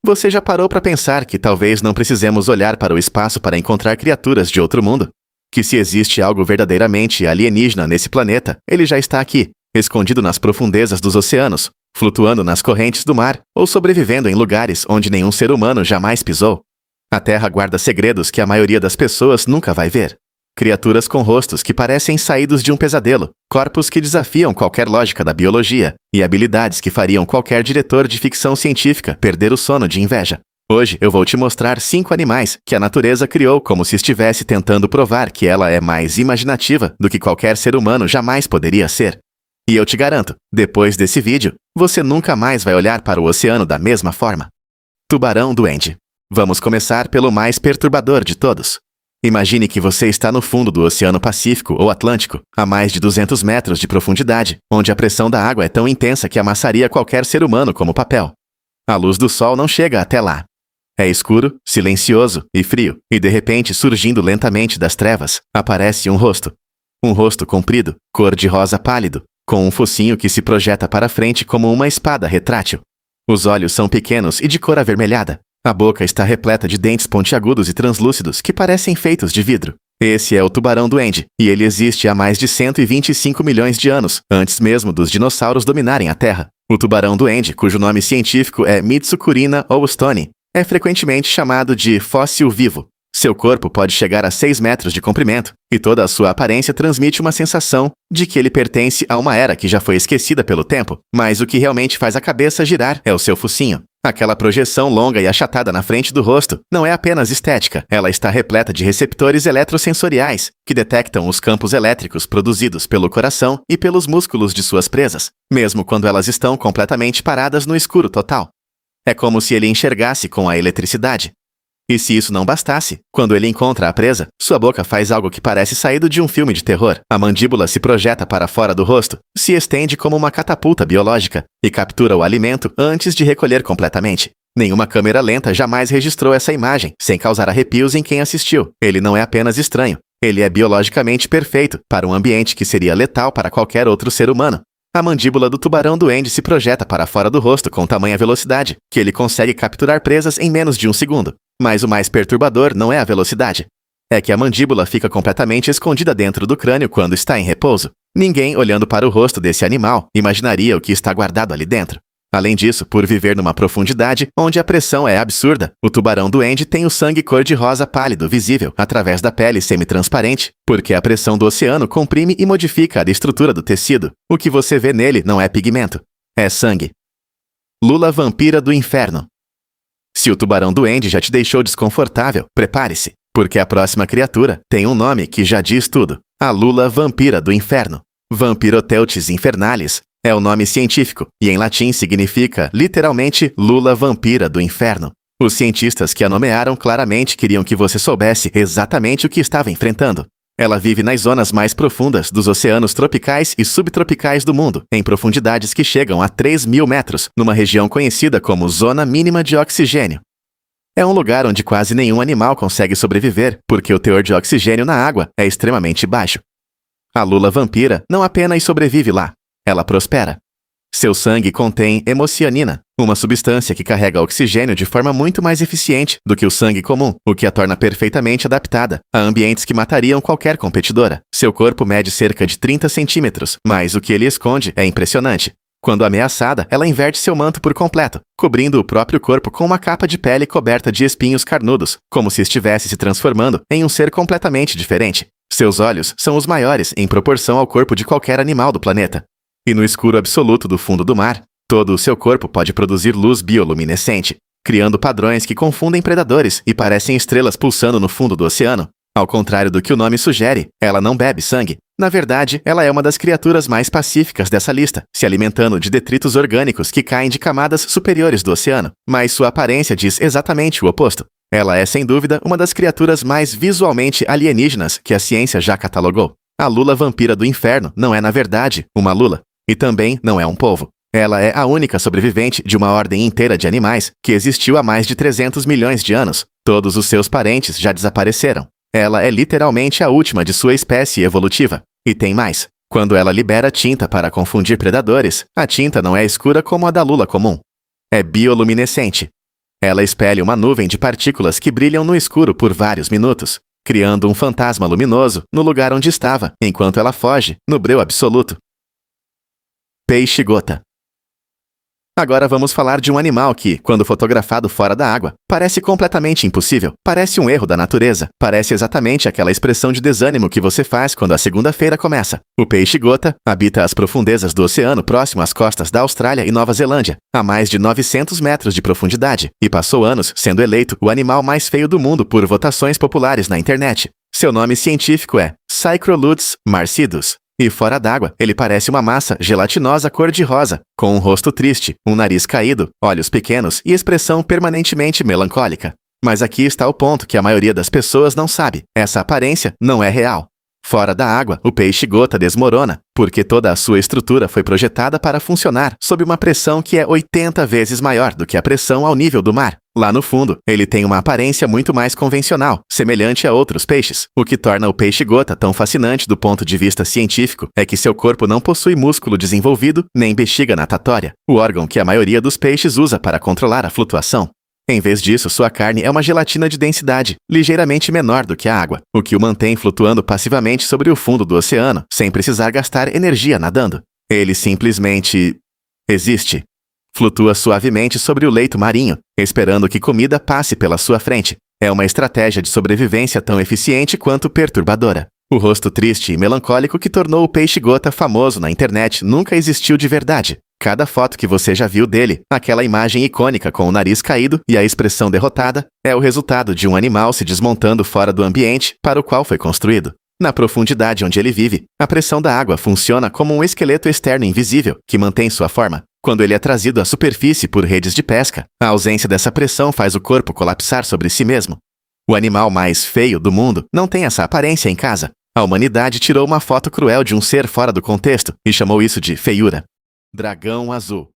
Você já parou para pensar que talvez não precisemos olhar para o espaço para encontrar criaturas de outro mundo? Que se existe algo verdadeiramente alienígena nesse planeta, ele já está aqui, escondido nas profundezas dos oceanos, flutuando nas correntes do mar ou sobrevivendo em lugares onde nenhum ser humano jamais pisou. A Terra guarda segredos que a maioria das pessoas nunca vai ver. Criaturas com rostos que parecem saídos de um pesadelo, corpos que desafiam qualquer lógica da biologia e habilidades que fariam qualquer diretor de ficção científica perder o sono de inveja. Hoje eu vou te mostrar 5 animais que a natureza criou como se estivesse tentando provar que ela é mais imaginativa do que qualquer ser humano jamais poderia ser. E eu te garanto, depois desse vídeo, você nunca mais vai olhar para o oceano da mesma forma. Tubarão duende. Vamos começar pelo mais perturbador de todos. Imagine que você está no fundo do Oceano Pacífico ou Atlântico, a mais de 200 metros de profundidade, onde a pressão da água é tão intensa que amassaria qualquer ser humano como papel. A luz do sol não chega até lá. É escuro, silencioso e frio, e de repente, surgindo lentamente das trevas, aparece um rosto. Um rosto comprido, cor de rosa pálido, com um focinho que se projeta para frente como uma espada retrátil. Os olhos são pequenos e de cor avermelhada. A boca está repleta de dentes pontiagudos e translúcidos que parecem feitos de vidro. Esse é o tubarão duende, e ele existe há mais de 125 milhões de anos, antes mesmo dos dinossauros dominarem a Terra. O tubarão duende, cujo nome científico é Mitsukurina houstoni, é frequentemente chamado de fóssil vivo. Seu corpo pode chegar a 6 metros de comprimento, e toda a sua aparência transmite uma sensação de que ele pertence a uma era que já foi esquecida pelo tempo, mas o que realmente faz a cabeça girar é o seu focinho. Aquela projeção longa e achatada na frente do rosto não é apenas estética, ela está repleta de receptores eletrossensoriais, que detectam os campos elétricos produzidos pelo coração e pelos músculos de suas presas, mesmo quando elas estão completamente paradas no escuro total. É como se ele enxergasse com a eletricidade. E se isso não bastasse, quando ele encontra a presa, sua boca faz algo que parece saído de um filme de terror. A mandíbula se projeta para fora do rosto, se estende como uma catapulta biológica e captura o alimento antes de recolher completamente. Nenhuma câmera lenta jamais registrou essa imagem, sem causar arrepios em quem assistiu. Ele não é apenas estranho, ele é biologicamente perfeito para um ambiente que seria letal para qualquer outro ser humano. A mandíbula do tubarão duende se projeta para fora do rosto com tamanha velocidade que ele consegue capturar presas em menos de um segundo. Mas o mais perturbador não é a velocidade. É que a mandíbula fica completamente escondida dentro do crânio quando está em repouso. Ninguém, olhando para o rosto desse animal, imaginaria o que está guardado ali dentro. Além disso, por viver numa profundidade onde a pressão é absurda, o tubarão duende tem o sangue cor-de-rosa pálido visível através da pele semi-transparente, porque a pressão do oceano comprime e modifica a estrutura do tecido. O que você vê nele não é pigmento, é sangue. Lula vampira do inferno. Se o tubarão duende já te deixou desconfortável, prepare-se, porque a próxima criatura tem um nome que já diz tudo. A lula vampira do inferno. Vampiroteutis infernalis é o nome científico, e em latim significa, literalmente, lula vampira do inferno. Os cientistas que a nomearam claramente queriam que você soubesse exatamente o que estava enfrentando. Ela vive nas zonas mais profundas dos oceanos tropicais e subtropicais do mundo, em profundidades que chegam a 3.000 metros, numa região conhecida como Zona Mínima de Oxigênio. É um lugar onde quase nenhum animal consegue sobreviver, porque o teor de oxigênio na água é extremamente baixo. A lula vampira não apenas sobrevive lá, ela prospera. Seu sangue contém hemocianina, uma substância que carrega oxigênio de forma muito mais eficiente do que o sangue comum, o que a torna perfeitamente adaptada a ambientes que matariam qualquer competidora. Seu corpo mede cerca de 30 centímetros, mas o que ele esconde é impressionante. Quando ameaçada, ela inverte seu manto por completo, cobrindo o próprio corpo com uma capa de pele coberta de espinhos carnudos, como se estivesse se transformando em um ser completamente diferente. Seus olhos são os maiores em proporção ao corpo de qualquer animal do planeta. E no escuro absoluto do fundo do mar, todo o seu corpo pode produzir luz bioluminescente, criando padrões que confundem predadores e parecem estrelas pulsando no fundo do oceano. Ao contrário do que o nome sugere, ela não bebe sangue. Na verdade, ela é uma das criaturas mais pacíficas dessa lista, se alimentando de detritos orgânicos que caem de camadas superiores do oceano. Mas sua aparência diz exatamente o oposto. Ela é, sem dúvida, uma das criaturas mais visualmente alienígenas que a ciência já catalogou. A lula vampira do inferno não é, na verdade, uma lula. E também não é um polvo. Ela é a única sobrevivente de uma ordem inteira de animais que existiu há mais de 300 milhões de anos. Todos os seus parentes já desapareceram. Ela é literalmente a última de sua espécie evolutiva. E tem mais. Quando ela libera tinta para confundir predadores, a tinta não é escura como a da lula comum. É bioluminescente. Ela espelha uma nuvem de partículas que brilham no escuro por vários minutos, criando um fantasma luminoso no lugar onde estava, enquanto ela foge, no breu absoluto. Peixe-gota. Agora vamos falar de um animal que, quando fotografado fora da água, parece completamente impossível, parece um erro da natureza, parece exatamente aquela expressão de desânimo que você faz quando a segunda-feira começa. O peixe-gota habita as profundezas do oceano próximo às costas da Austrália e Nova Zelândia, a mais de 900 metros de profundidade, e passou anos sendo eleito o animal mais feio do mundo por votações populares na internet. Seu nome científico é Psychrolutes marcidus. E fora d'água, ele parece uma massa gelatinosa cor-de-rosa, com um rosto triste, um nariz caído, olhos pequenos e expressão permanentemente melancólica. Mas aqui está o ponto que a maioria das pessoas não sabe. Essa aparência não é real. Fora da água, o peixe-gota desmorona, porque toda a sua estrutura foi projetada para funcionar sob uma pressão que é 80 vezes maior do que a pressão ao nível do mar. Lá no fundo, ele tem uma aparência muito mais convencional, semelhante a outros peixes. O que torna o peixe-gota tão fascinante do ponto de vista científico é que seu corpo não possui músculo desenvolvido nem bexiga natatória, o órgão que a maioria dos peixes usa para controlar a flutuação. Em vez disso, sua carne é uma gelatina de densidade, ligeiramente menor do que a água, o que o mantém flutuando passivamente sobre o fundo do oceano, sem precisar gastar energia nadando. Ele simplesmente existe. Flutua suavemente sobre o leito marinho, esperando que comida passe pela sua frente. É uma estratégia de sobrevivência tão eficiente quanto perturbadora. O rosto triste e melancólico que tornou o peixe-gota famoso na internet nunca existiu de verdade. Cada foto que você já viu dele, aquela imagem icônica com o nariz caído e a expressão derrotada, é o resultado de um animal se desmontando fora do ambiente para o qual foi construído. Na profundidade onde ele vive, a pressão da água funciona como um esqueleto externo invisível que mantém sua forma. Quando ele é trazido à superfície por redes de pesca, a ausência dessa pressão faz o corpo colapsar sobre si mesmo. O animal mais feio do mundo não tem essa aparência em casa. A humanidade tirou uma foto cruel de um ser fora do contexto e chamou isso de feiura. Dragão azul.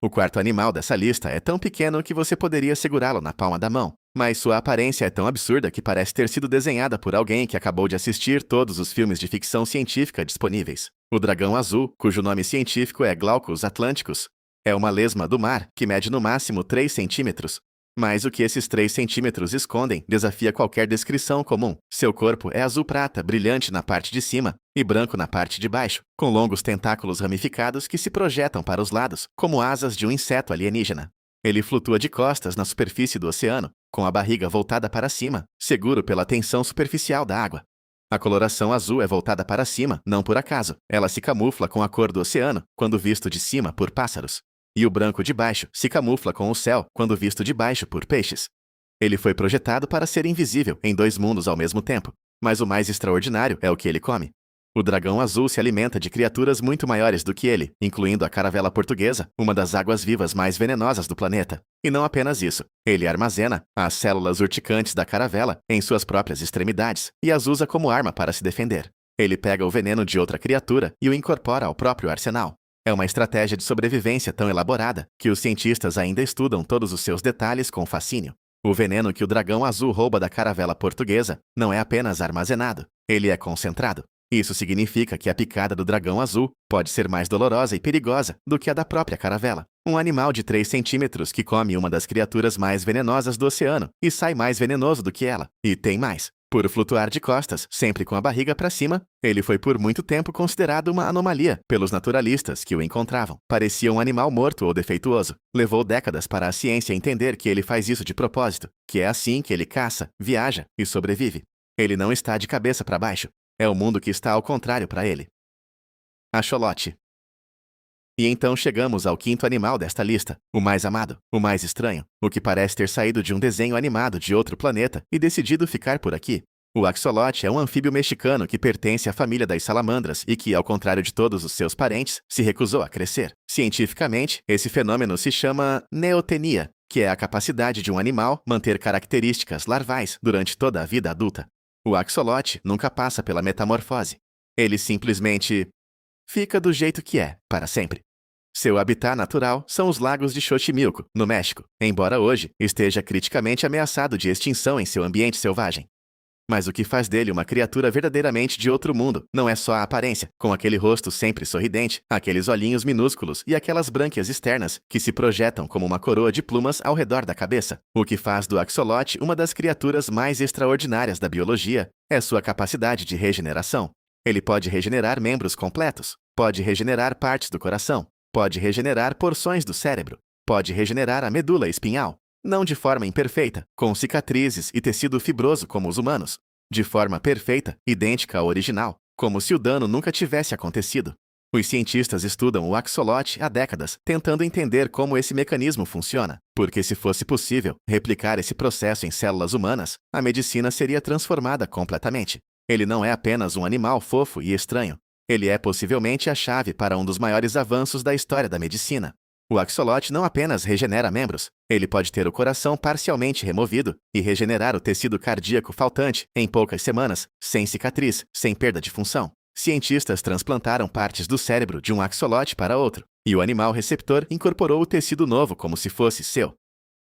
O quarto animal dessa lista é tão pequeno que você poderia segurá-lo na palma da mão, mas sua aparência é tão absurda que parece ter sido desenhada por alguém que acabou de assistir todos os filmes de ficção científica disponíveis. O dragão azul, cujo nome científico é Glaucus atlanticus, é uma lesma do mar que mede no máximo 3 centímetros. Mas o que esses 3 centímetros escondem desafia qualquer descrição comum. Seu corpo é azul-prata, brilhante na parte de cima e branco na parte de baixo, com longos tentáculos ramificados que se projetam para os lados, como asas de um inseto alienígena. Ele flutua de costas na superfície do oceano, com a barriga voltada para cima, seguro pela tensão superficial da água. A coloração azul é voltada para cima, não por acaso. Ela se camufla com a cor do oceano, quando visto de cima por pássaros. E o branco de baixo se camufla com o céu quando visto de baixo por peixes. Ele foi projetado para ser invisível em 2 mundos ao mesmo tempo, mas o mais extraordinário é o que ele come. O dragão azul se alimenta de criaturas muito maiores do que ele, incluindo a caravela portuguesa, uma das águas-vivas mais venenosas do planeta. E não apenas isso, ele armazena as células urticantes da caravela em suas próprias extremidades e as usa como arma para se defender. Ele pega o veneno de outra criatura e o incorpora ao próprio arsenal. É uma estratégia de sobrevivência tão elaborada que os cientistas ainda estudam todos os seus detalhes com fascínio. O veneno que o dragão azul rouba da caravela portuguesa não é apenas armazenado, ele é concentrado. Isso significa que a picada do dragão azul pode ser mais dolorosa e perigosa do que a da própria caravela. Um animal de 3 centímetros que come uma das criaturas mais venenosas do oceano e sai mais venenoso do que ela. E tem mais. Por flutuar de costas, sempre com a barriga para cima, ele foi por muito tempo considerado uma anomalia pelos naturalistas que o encontravam. Parecia um animal morto ou defeituoso. Levou décadas para a ciência entender que ele faz isso de propósito, que é assim que ele caça, viaja e sobrevive. Ele não está de cabeça para baixo. É o mundo que está ao contrário para ele. Axolote. E então chegamos ao 5º animal desta lista, o mais amado, o mais estranho, o que parece ter saído de um desenho animado de outro planeta e decidido ficar por aqui. O axolote é um anfíbio mexicano que pertence à família das salamandras e que, ao contrário de todos os seus parentes, se recusou a crescer. Cientificamente, esse fenômeno se chama neotenia, que é a capacidade de um animal manter características larvais durante toda a vida adulta. O axolote nunca passa pela metamorfose. Ele simplesmente fica do jeito que é, para sempre. Seu habitat natural são os lagos de Xochimilco, no México, embora hoje esteja criticamente ameaçado de extinção em seu ambiente selvagem. Mas o que faz dele uma criatura verdadeiramente de outro mundo não é só a aparência, com aquele rosto sempre sorridente, aqueles olhinhos minúsculos e aquelas brânquias externas que se projetam como uma coroa de plumas ao redor da cabeça. O que faz do axolote uma das criaturas mais extraordinárias da biologia é sua capacidade de regeneração. Ele pode regenerar membros completos, pode regenerar partes do coração, pode regenerar porções do cérebro, pode regenerar a medula espinhal. Não de forma imperfeita, com cicatrizes e tecido fibroso como os humanos. De forma perfeita, idêntica ao original, como se o dano nunca tivesse acontecido. Os cientistas estudam o axolote há décadas, tentando entender como esse mecanismo funciona, porque se fosse possível replicar esse processo em células humanas, a medicina seria transformada completamente. Ele não é apenas um animal fofo e estranho. Ele é possivelmente a chave para um dos maiores avanços da história da medicina. O axolote não apenas regenera membros, ele pode ter o coração parcialmente removido e regenerar o tecido cardíaco faltante em poucas semanas, sem cicatriz, sem perda de função. Cientistas transplantaram partes do cérebro de um axolote para outro, e o animal receptor incorporou o tecido novo como se fosse seu.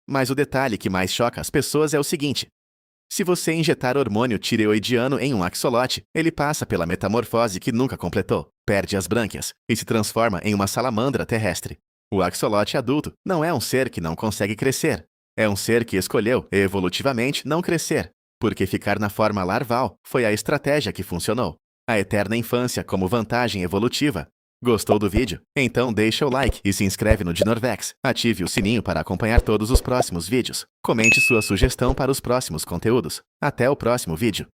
Mas o detalhe que mais choca as pessoas é o seguinte: se você injetar hormônio tireoidiano em um axolote, ele passa pela metamorfose que nunca completou, perde as brânquias e se transforma em uma salamandra terrestre. O axolote adulto não é um ser que não consegue crescer. É um ser que escolheu, evolutivamente, não crescer, porque ficar na forma larval foi a estratégia que funcionou. A eterna infância como vantagem evolutiva. Gostou do vídeo? Então deixa o like e se inscreve no Dinorvex. Ative o sininho para acompanhar todos os próximos vídeos. Comente sua sugestão para os próximos conteúdos. Até o próximo vídeo.